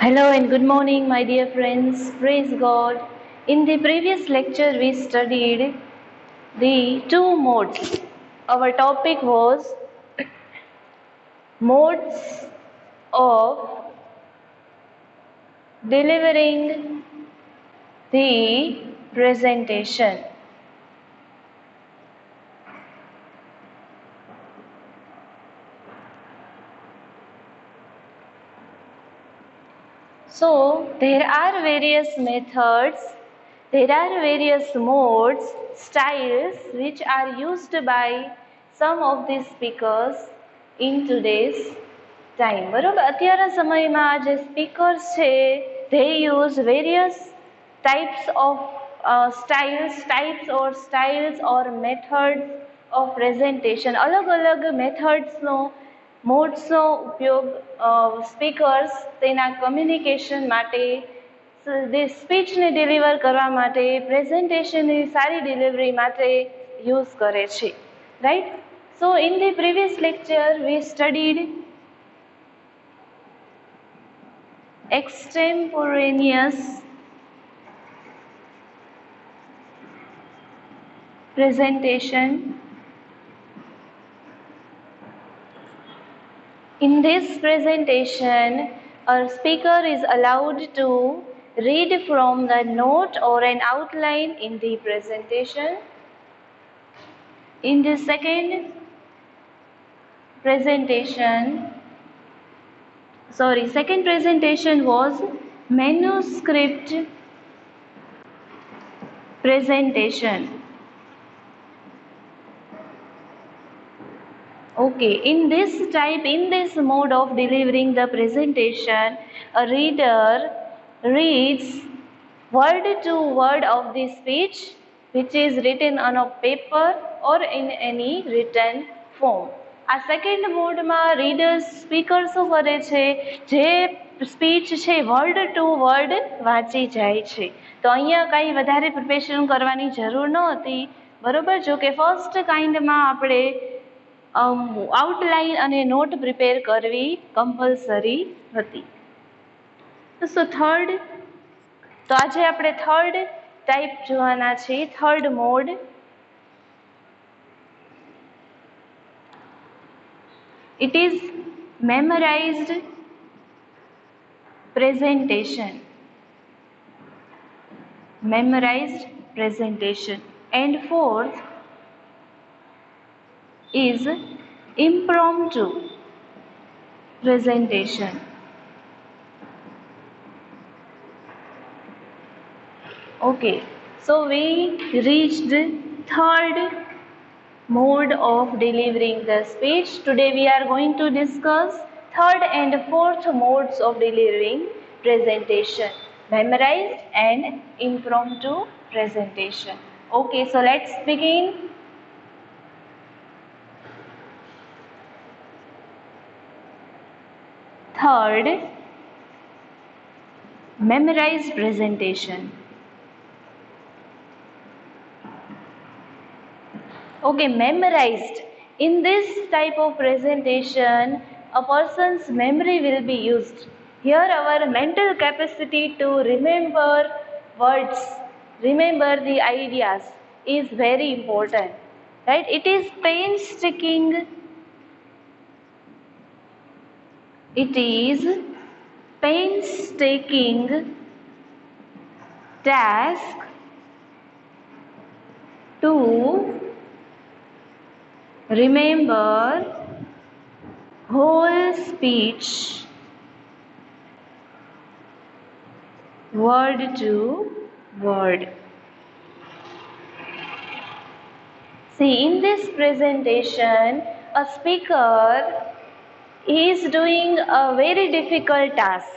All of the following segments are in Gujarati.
Hello and good morning, my dear friends. Praise God. In the previous lecture, we studied the two modes. Our topic was modes of delivering the presentation. So, there are various methods, there are various modes, styles which are used by some of the speakers in today's time. બરોબર, અત્યારના સમયમાં જે સ્પીકર્સ છે they use various types of styles or methods of presentation. અલગ અલગ મેથડ્સનો મોડ્સનો ઉપયોગ સ્પીકર્સ તેના કમ્યુનિકેશન માટે સ્પીચને ડિલિવર કરવા માટે પ્રેઝન્ટેશનની સારી ડિલિવરી માટે યુઝ કરે છે, right. So in the previous lecture V studied extemporaneous presentation. In this presentation, a speaker is allowed to read from the note or an outline in the presentation. In the second presentation was manuscript presentation. Okay, in this mode of delivering the presentation, a reader reads word to word of the speech which is written on a paper or in any written form. આ સેકન્ડ મોડમાં રીડર્સ સ્પીકર શું કરે છે, જે સ્પીચ છે વર્ડ ટુ વર્ડ વાંચી જાય છે. તો અહીંયા કાંઈ વધારે પ્રિપેરેશન કરવાની જરૂર નહોતી, બરોબર. જો કે ફર્સ્ટ કાઇન્ડમાં આપણે આઉટલાઇન અને નોટ પ્રિપેર કરવી કમ્પલસરી હતી. તો થર્ડ, તો આજે આપણે થર્ડ ટાઈપ જોવાના છે, third mode. It is memorized presentation. And fourth is impromptu presentation. Okay, so we reached third mode of delivering the speech. Today we are going to discuss third and fourth modes of delivering presentation, memorized and impromptu presentation. Okay, so let's begin. Third, memorized presentation. Okay, memorized. In this type of presentation, a person's memory will be used. Here our mental capacity to remember words, remember the ideas is very important, right? It is painstaking task to remember whole speech word to word. See, in this presentation, a speaker is doing a very difficult task.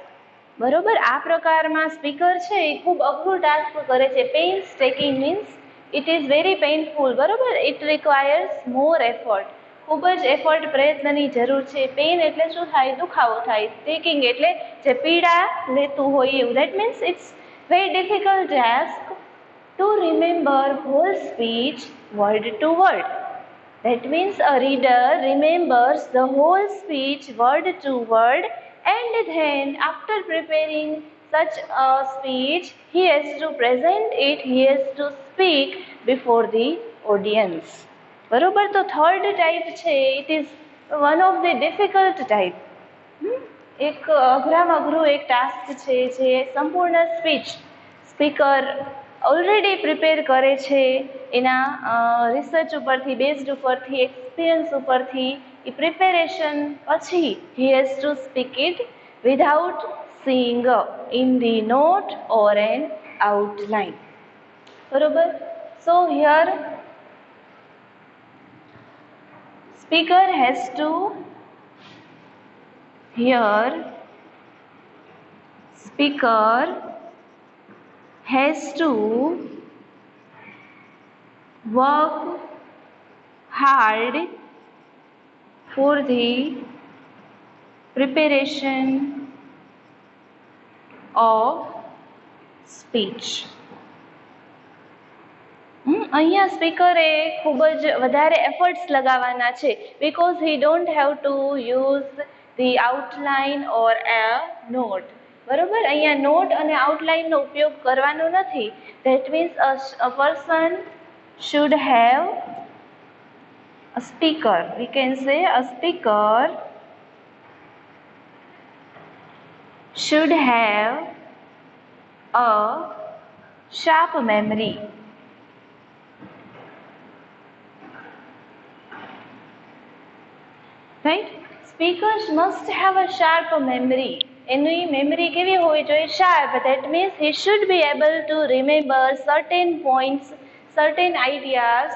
બરોબર, આ પ્રકારમાં સ્પીકર છે એ ખૂબ અઘરું ટાસ્ક કરે છે. painstaking means it is very painful, બરોબર. it requires more effort. ખૂબ જ એફર્ટ, પ્રયત્નની જરૂર છે. પેઇન એટલે શું થાય? દુખાવો થાય. સ્ટેકિંગ એટલે જે પીડા લેતું હોય એવું. that means it's very difficult task to remember whole speech word to word. That means a reader remembers the whole speech word to word and then after preparing such a speech, he has to present it, he has to speak before the audience. બરોબર. તો થર્ડ ટાઈપ છે it is one of the difficult type. એક અઘરામાં અઘરું એક ટાસ્ક છે જે સંપૂર્ણ સ્પીચ સ્પીકર ઓલરેડી પ્રિપેર કરે છે એના રિસર્ચ ઉપરથી, બેઝડ ઉપરથી, એક્સપિરિયન્સ ઉપરથી. એ પ્રિપેરેશન પછી he has to speak it without seeing in the note or an outline. બરોબર. So here speaker has to work hard for the preparation of speech. અહીંયા સ્પીકરે ખૂબ જ વધારે એફર્ટ્સ લગાવવાના છે because he don't have to use the outline or a note. બરોબર. અહીંયા નોટ અને આઉટલાઇનનો ઉપયોગ કરવાનો નથી. That means a person should have a speaker. We can say a speaker should have a sharp memory. Right? Speakers must have a sharp memory. Any memory કેવી હોવી જોઈએ? Sharp. That means he should be able to remember certain points, certain ideas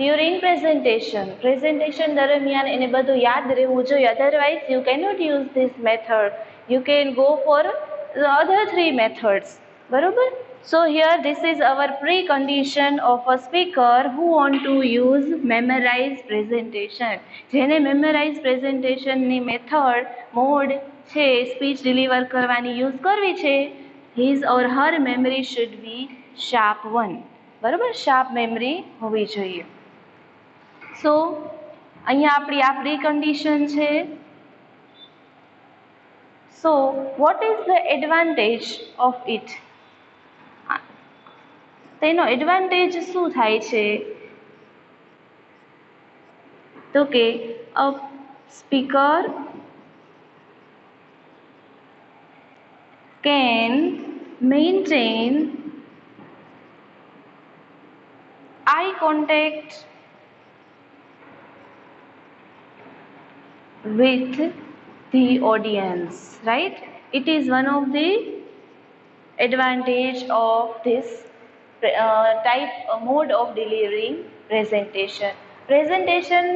during presentation. Presentation દરમિયાન એને બધું યાદ રહેવું જોઈએ. Otherwise you cannot use this method. You can go for the other three methods. બરોબર. So here this is our precondition of a speaker who want to use memorized presentation. જેને memorized presentation ની method, mode છે સ્પીચ ડિલિવર કરવાની યુઝ કરવી છે, his or her memory should be sharp one. બરોબર. શાર્પ મેમરી હોવી જોઈએ. સો અહીંયા આપણી આ પ્રીકન્ડિશન છે. So what is the advantage of it? તેનો એડવાન્ટેજ શું થાય છે? તો કે અ speaker can maintain eye contact with the audience, right? It is one of the advantage of this mode of delivering presentation. Presentation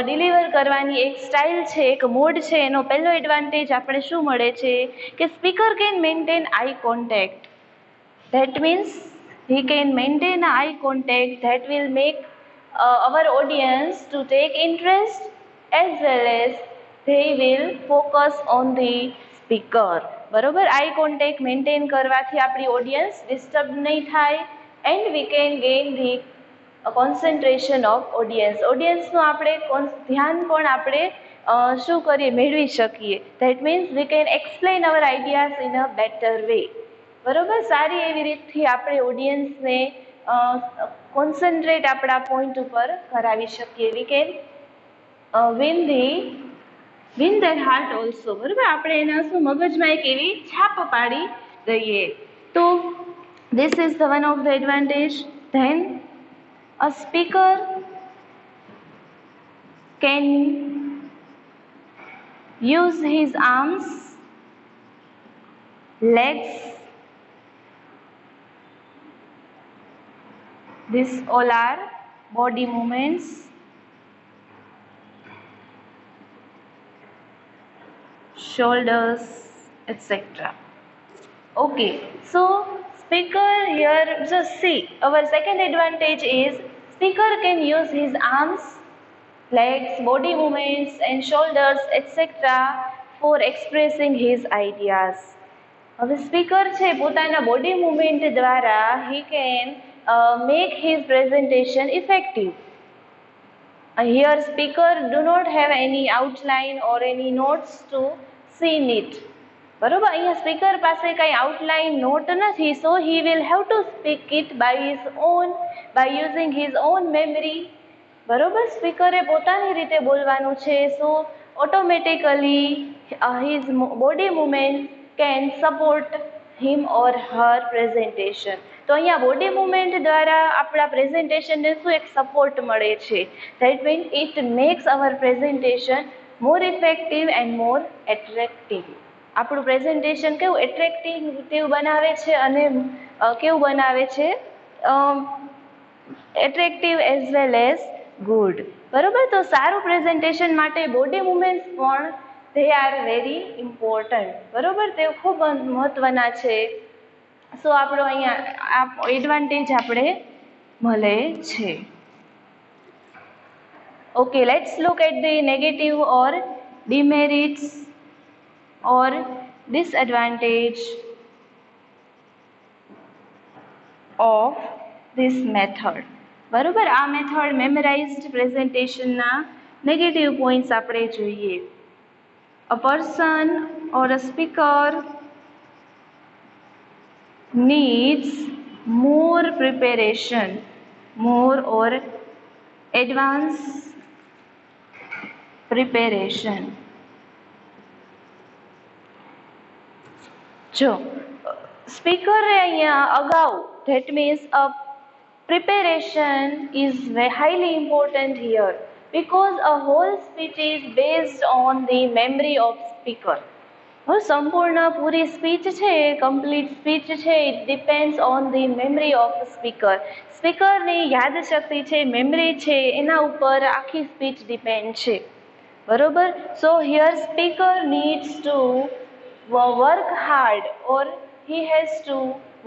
deliver કરવાની એક સ્ટાઇલ છે, એક મોડ છે. એનો પહેલો એડવાન્ટેજ આપણે શું મળે છે કે speaker can maintain eye contact. That means he can maintain eye contact that will make our audience to take interest as well as they will focus on the speaker. બરોબર. આઈ કોન્ટેક્ટ મેન્ટેન કરવાથી આપણી ઓડિયન્સ ડિસ્ટર્બ નહીં થાય and we can gain the concentration of audience. ઓડિયન્સનું આપણે ધ્યાન પણ આપણે શું કરીએ? મેળવી શકીએ. That means we can explain our ideas in a better way. બરોબર. સારી એવી રીતથી આપણે ઓડિયન્સને કોન્સન્ટ્રેટ આપણા પોઈન્ટ ઉપર કરાવી શકીએ. We can win their heart also. બરોબર. આપણે એના શું મગજમાં એક એવી છાપ પાડી દઈએ. તો this is the one of the advantage. Then a speaker can use his arms, legs. These all are body movements. Shoulders, etc. Okay, so speaker here, just see, our second advantage is speaker can use his arms, legs, body movements and shoulders, etc. for expressing his ideas. હવે સ્પીકર છે પોતાના બોડી મૂવમેન્ટ દ્વારા he can make his presentation effective. Here speaker do not have any outline or any notes to seen it. બરોબર, અહીંયા સ્પીકર પાસે કંઈ આઉટલાઇન નોટ નથી, so he will have to speak it by his own, by using his own memory. બરોબર, સ્પીકરે પોતાની રીતે બોલવાનું છે, so automatically his body movement can support him or her presentation. તો અહીંયા બોડી મુવમેન્ટ દ્વારા આપણા પ્રેઝન્ટેશનને શું એક સપોર્ટ મળે છે. That mean it max hour presentation more effective and more attractive. આપણું પ્રેઝન્ટેશન કેવું એટ્રેક્ટિવ બનાવે છે અને કેવું બનાવે છે, attractive as well as good. બરોબર, તો સારું પ્રેઝન્ટેશન માટે બોડી મુવમેન્ટ્સ પણ ધે આર વેરી ઇમ્પોર્ટન્ટ. બરોબર, તે ખૂબ મહત્વના છે. સો આપણો અહીંયા આ એડવાન્ટેજ આપણે મળે છે. Okay, let's look at the negative or demerits or disadvantage of this method. બરોબર, આ મેથડ મેમરાઇઝ્ડ પ્રેઝન્ટેશનના નેગેટિવ પોઈન્ટ્સ આપણે જોઈએ. A person or a speaker needs more preparation, more or advanced preparation. જો સ્પીકરે અહીંયા અગાઉ, that means uh preparation is highly important here because a whole speech is based on the memory of speaker. સંપૂર્ણ પૂરી સ્પીચ છે, કમ્પ્લીટ સ્પીચ છે, it depends on the memory of speaker. સ્પીકરની યાદશક્તિ છે, મેમરી છે, એના ઉપર આખી સ્પીચ ડિપેન્ડ છે. બરોબર, so here speaker needs two work hard or he has to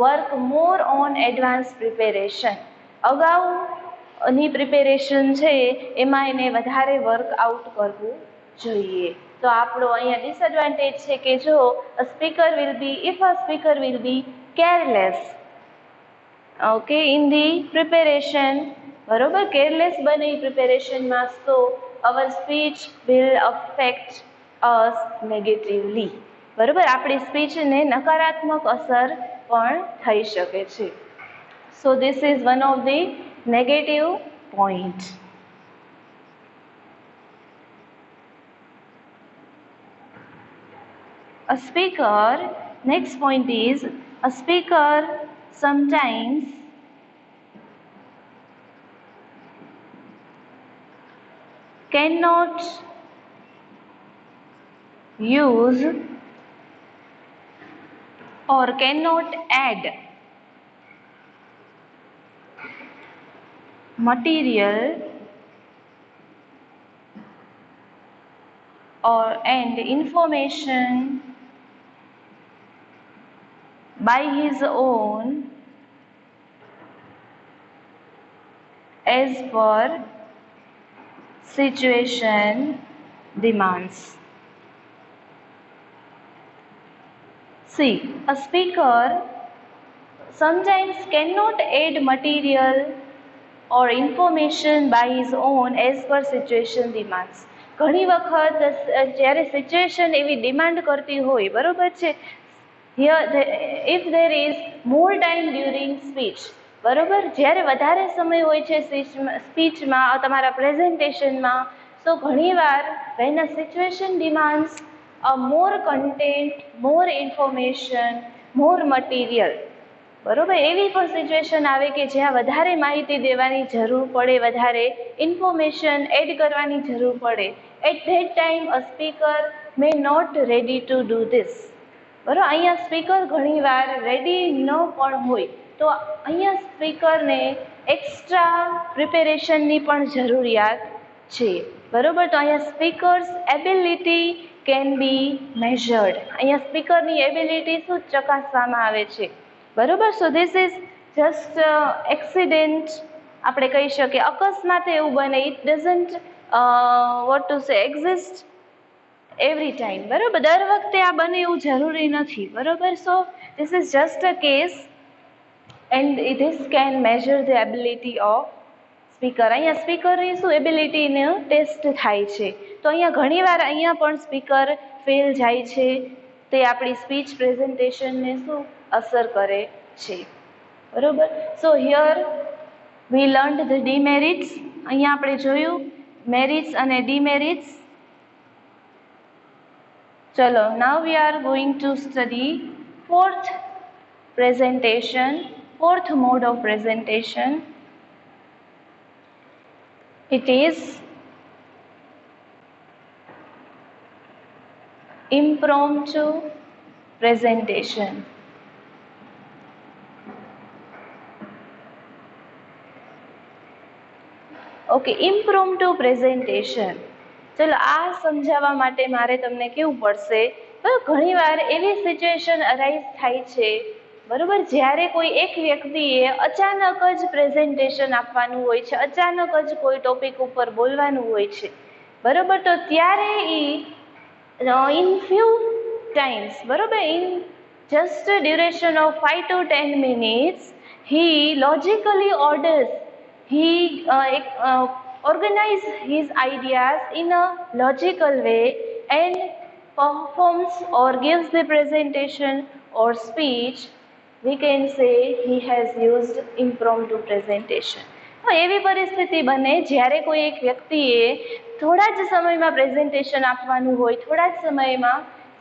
work more on advanced preparation. અગાઉની પ્રિપેરેશન છે એમાં એને વધારે વર્કઆઉટ કરવું જોઈએ. તો આપણો અહીંયા ડિસએડવાન્ટેજ છે કે જો speaker will be, if a speaker will be careless, okay, in the preparation. બરોબર, કેરલેસ બને પ્રિપેરેશનમાં, તો our speech will affect us negatively. બરોબર, આપણી સ્પીચને નકારાત્મક અસર પણ થઈ શકે છે. So this is one of the negative point. A speaker, next point is, a speaker sometimes cannot use or cannot add material or and information by his own as per situation demands. See, a speaker sometimes cannot add material or information by his own as per situation demands. ઘણી વખત જ્યારે સિચ્યુએશન એવી ડિમાન્ડ કરતી હોય, બરોબર છે, if there is more time during speech, બરોબર, જ્યારે વધારે સમય હોય છે સ્પીચમાં, તમારા પ્રેઝન્ટેશનમાં, તો ઘણીવાર when a situation demands more content, more information, more material, બરોબર, એવી પણ સિચ્યુએશન આવે કે જ્યાં વધારે માહિતી દેવાની જરૂર પડે, વધારે ઇન્ફોર્મેશન એડ કરવાની જરૂર પડે. At that time a speaker may not ready to do this. બરાબર, અહીંયા સ્પીકર ઘણીવાર રેડી ન પણ હોય, તો અહીંયા સ્પીકરને એક્સ્ટ્રા પ્રિપેરેશનની પણ જરૂરિયાત છે. બરોબર, તો અહીંયા speakers ability can be measured. અહીંયા સ્પીકરની એબિલિટી શું ચકાસવામાં આવે છે. બરોબર, સો ધીસ ઇઝ જસ્ટ એક્સિડન્ટ, આપણે કહી શકીએ અકસ્માત એવું બને. It doesn't vote to say exist every time. બરોબર, દર વખતે આ બને એવું જરૂરી નથી. બરોબર, સો this is just a case and this can measure the ability of speaker, અહીંયા સ્પીકરની શું એબિલિટીને ટેસ્ટ થાય છે. તો અહીંયા ઘણીવાર અહીંયા પણ સ્પીકર ફેલ જાય છે, તે આપણી સ્પીચ પ્રેઝન્ટેશનને શું અસર કરે છે. બરોબર. So here we learned the demerits. અહીંયા આપણે જોયું મેરિટ્સ અને ડીમેરિટ્સ. ચલો, now we are going to study fourth presentation, fourth mode of presentation. It is impromptu presentation. Okay, impromptu presentation. ચલો, આ સમજાવવા માટે મારે તમને કેવું પડશે, ઘણીવાર એવી સિચ્યુએશન અરાઇઝ થાય છે, બરોબર, જ્યારે કોઈ એક વ્યક્તિએ અચાનક જ પ્રેઝન્ટેશન આપવાનું હોય છે, અચાનક જ કોઈ ટોપિક ઉપર બોલવાનું હોય છે, બરોબર. તો ત્યારે ઇન ફ્યુ ટાઈમ્સ, બરોબર, in just duration of 5 to 10 minutes, he logically orders, he organize his ideas in a logical way and performs or gives the presentation or speech. We can say he has used impromptu presentation. એવી પરિસ્થિતિ બને જ્યારે કોઈ એક વ્યક્તિએ થોડા જ સમયમાં પ્રેઝન્ટેશન આપવાનું હોય, થોડા જ સમયમાં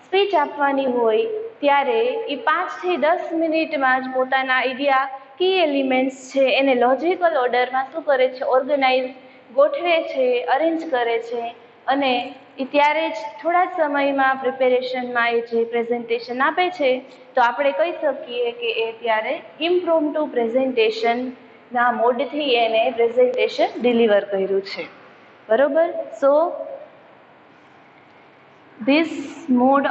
સ્પીચ આપવાની હોય, ત્યારે એ 5 થી 10 મિનિટમાં જ પોતાના આઈડિયા, કી એલિમેન્ટ્સ છે એને લોજિકલ ઓર્ડરમાં શું કરે છે, ઓર્ગેનાઇઝ, ગોઠવે છે, અરેન્જ કરે છે, અને એ ત્યારે જ થોડા જ સમયમાં પ્રિપેરેશનમાં એ જે પ્રેઝન્ટેશન આપે છે, તો આપણે કહી શકીએ કે એ ત્યારે ઇમ્પ્રોમ્પ્ટુ પ્રેઝન્ટેશનના મોડથી એને પ્રેઝન્ટેશન ડિલિવર કર્યું છે. બરોબર. સો this mode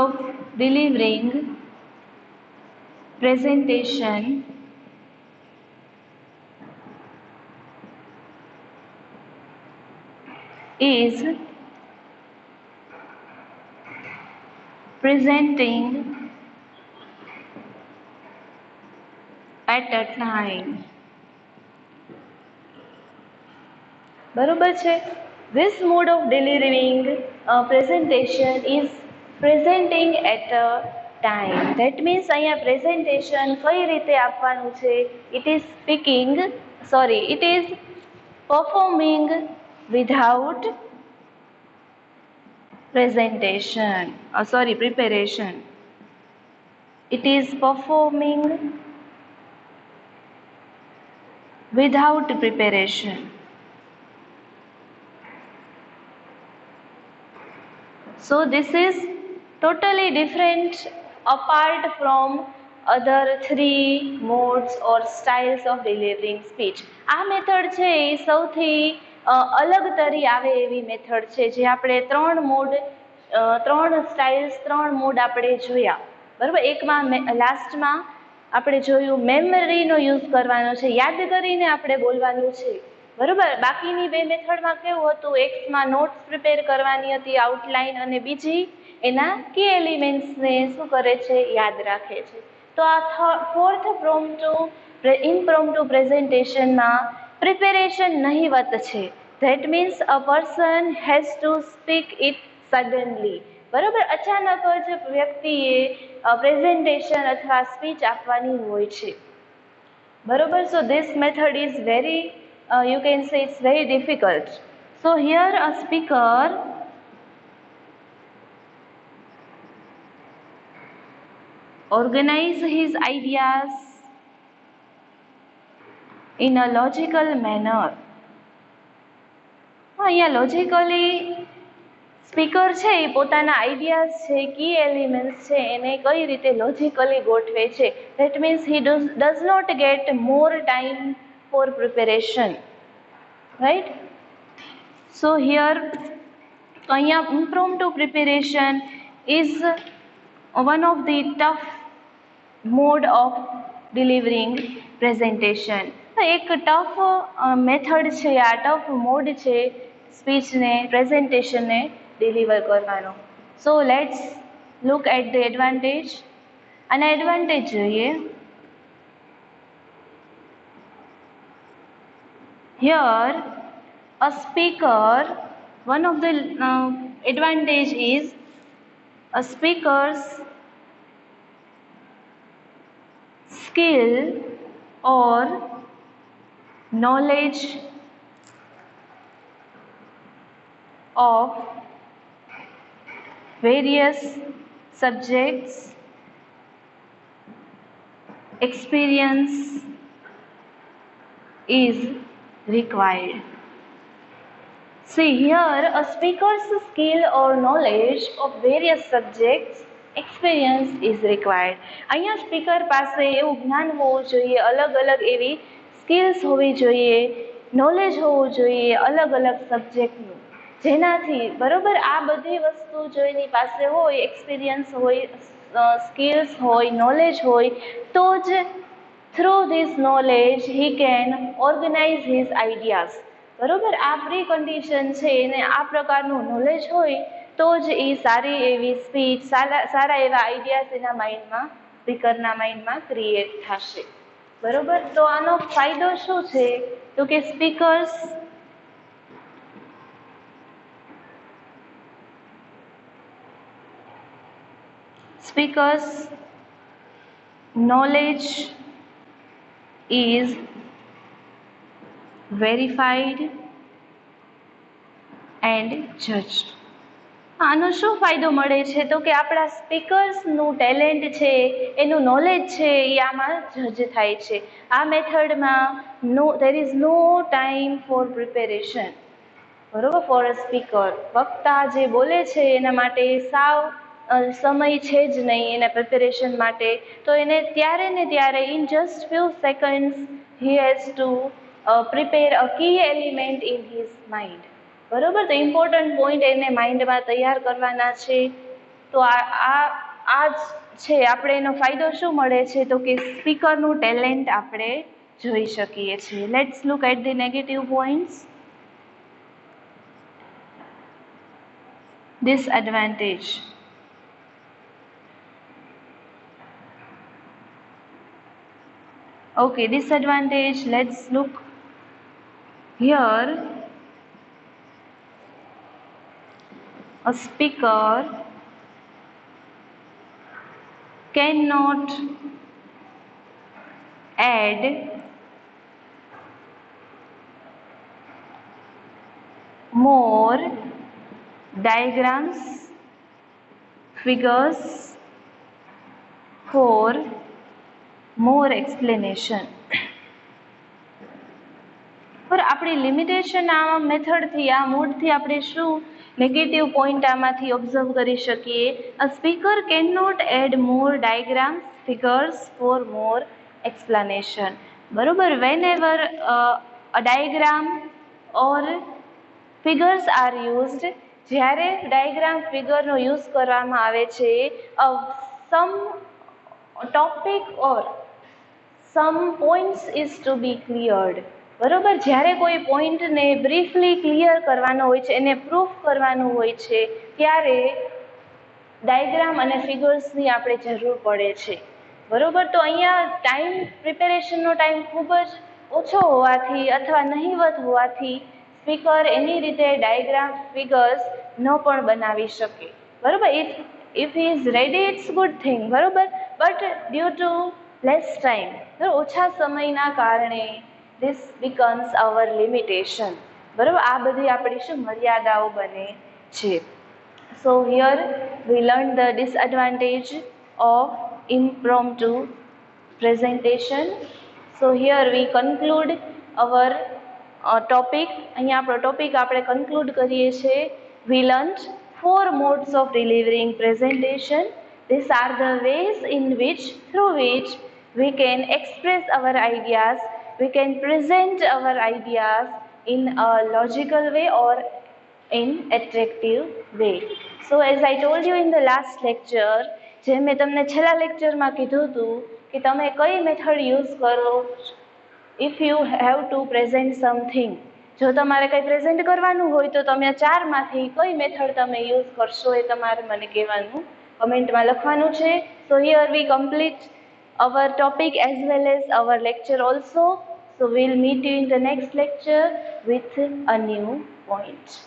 of delivering presentation is presenting at a time. બરોબર છે. This mode of delivering presentation is presenting at a time. That means અહીંયા presentation કઈ રીતે આપવાનું છે? It is performing without preparation. It is performing without preparation. So this is totally different apart from other 3 modes or styles of delivering speech. આ મેથડ છે એ સૌથી અલગ તરી આવે એવી મેથડ છે, જે આપણે 3 સ્ટાઇલ્સ 3 મોડ આપણે જોયા, બરાબર. એકમાં લાસ્ટમાં આપણે જોયું મેમરીનો યુઝ કરવાનો છે, યાદ કરીને આપણે બોલવાનું છે, બરોબર. બાકીની 2 મેથડમાં કેવું હતું, એકમાં નોટ્સ પ્રિપેર કરવાની હતી, આઉટલાઇન, અને બીજી એના કી એલિમેન્ટ્સને શું કરે છે, યાદ રાખે છે. તો આ ફોર્થ ઇમ્પ્રોમ્પ્ટુ પ્રેઝન્ટેશનમાં પ્રિપેરેશન નહિવત છે. That means a person has two speak it suddenly, બરોબર. અચાનક જ વ્યક્તિએ પ્રેઝન્ટેશન અથવા સ્પીચ આપવાની હોય છે, બરોબર. So this method is very you can say it's very difficult. So here a speaker organize his ideas in a logical manner. અહીંયા લોજિકલી સ્પીકર છે એ પોતાના આઈડિયાઝ છે, કી એલિમેન્ટ્સ છે એને કઈ રીતે લોજિકલી ગોઠવે છે. That means he does not get more time for preparation, right? So here impromptu preparation is one of the tough mode of delivering presentation. એક ટફ મેથડ છે, આ ટફ મોડ છે સ્પીચને, પ્રેઝન્ટેશનને ડિલિવર કરવાનો. So let's look at the advantage. આના એડવાન્ટેજ જોઈએ. Here a speaker, one of the advantage is a speaker's skill or knowledge of various subjects, experience is required. See here, a speaker's skill or knowledge of various subjects, experience is required. અહીંયા સ્પીકર પાસે એવું જ્ઞાન હોવું જોઈએ, અલગ અલગ એવી સ્કિલ્સ હોવી જોઈએ, નોલેજ હોવું જોઈએ અલગ અલગ સબ્જેક્ટનું, જેનાથી બરોબર આ બધી વસ્તુ જો એની પાસે હોય, એક્સપિરિયન્સ હોય, સ્કિલ્સ હોય, નોલેજ હોય, તો જ through this knowledge he can organise his ideas. બરોબર, આ પ્રી કન્ડિશન છે એને આ પ્રકારનું નોલેજ હોય તો જ એ સારી એવી સ્પીચ, સારા એવા આઈડિયાઝ એના માઇન્ડમાં, સ્પીકરના માઇન્ડમાં ક્રિએટ થશે. બરોબર, તો આનો ફાયદો શું છે તો કે speakers knowledge is verified and judged. આનો શું ફાયદો મળે છે તો કે આપણા સ્પીકર્સનું ટેલેન્ટ છે, એનું નોલેજ છે એ આમાં જજ થાય છે. આ મેથડમાં there is no time for preparation. બરોબર, ફોર અ સ્પીકર, વક્તા જે બોલે છે એના માટે સાવ સમય છે જ નહીં એના પ્રિપેરેશન માટે. તો એને ત્યારે ને ત્યારે in just few seconds he has to prepare a key element in his mind. બરોબર, તો ઇમ્પોર્ટન્ટ પોઈન્ટ એને માઇન્ડમાં તૈયાર કરવાના છે. તો આ જ છે આપણે એનો ફાયદો શું મળે છે તો કે સ્પીકરનું ટેલેન્ટ આપણે જોઈ શકીએ છીએ. Let's look at the negative points. Disadvantage. Okay, disadvantage, let's look here. A speaker cannot add more diagrams, figures for more explanation. પર આપણી લિમિટેશન આ મેથડથી, આ મોડથી આપણે શું નેગેટિવ પોઈન્ટ આમાંથી ઓબ્ઝર્વ કરી શકીએ? A speaker can not add more diagrams, figures for more explanation. બરોબર, whenever a diagram or figures are used, જ્યારે ડાયગ્રામ ફિગરનો યુઝ કરવામાં આવે છે, some topic or some points is to be cleared. બરોબર, જ્યારે કોઈ પોઈન્ટને બ્રીફલી ક્લિયર કરવાનો હોય છે, એને પ્રૂફ કરવાનું હોય છે, ત્યારે ડાયગ્રામ અને ફિગર્સની આપણે જરૂર પડે છે. બરોબર, તો અહીંયા ટાઈમ, પ્રિપેરેશનનો ટાઈમ ખૂબ જ ઓછો હોવાથી અથવા નહિવત હોવાથી સ્પીકર એની રીતે ડાયગ્રામ, ફિગર્સ ન પણ બનાવી શકે. બરોબર, if he is ready it's good thing. બરોબર, but due to less time, ઓછા સમયના કારણે ધીસ બીકમ્સ અવર લિમિટેશન. બરોબર, આ બધી આપણી શું મર્યાદાઓ બને છે. સો here we learn the disadvantage of impromptu presentation. So here we conclude our topic. અહીંયા આપણો ટોપિક આપણે કન્ક્લુડ કરીએ છીએ. We learned 4 modes of delivering presentation. These are the ways in which, through which we can express our ideas, we can present our ideas in a logical way or in attractive way. So as I told you in the last lecture, જે મેં તમને છેલ્લા લેક્ચરમાં કીધું હતું કે તમે કઈ મેથડ યુઝ કરો if you have to present something. જો તમારે કંઈ પ્રેઝન્ટ કરવાનું હોય તો તમે 4માંથી કઈ મેથડ તમે યુઝ કરશો એ તમારે મને કહેવાનું કમેન્ટમાં લખવાનું છે. સો here V complete our topic as well as our lecture also. So we'll meet you in the next lecture with a new point.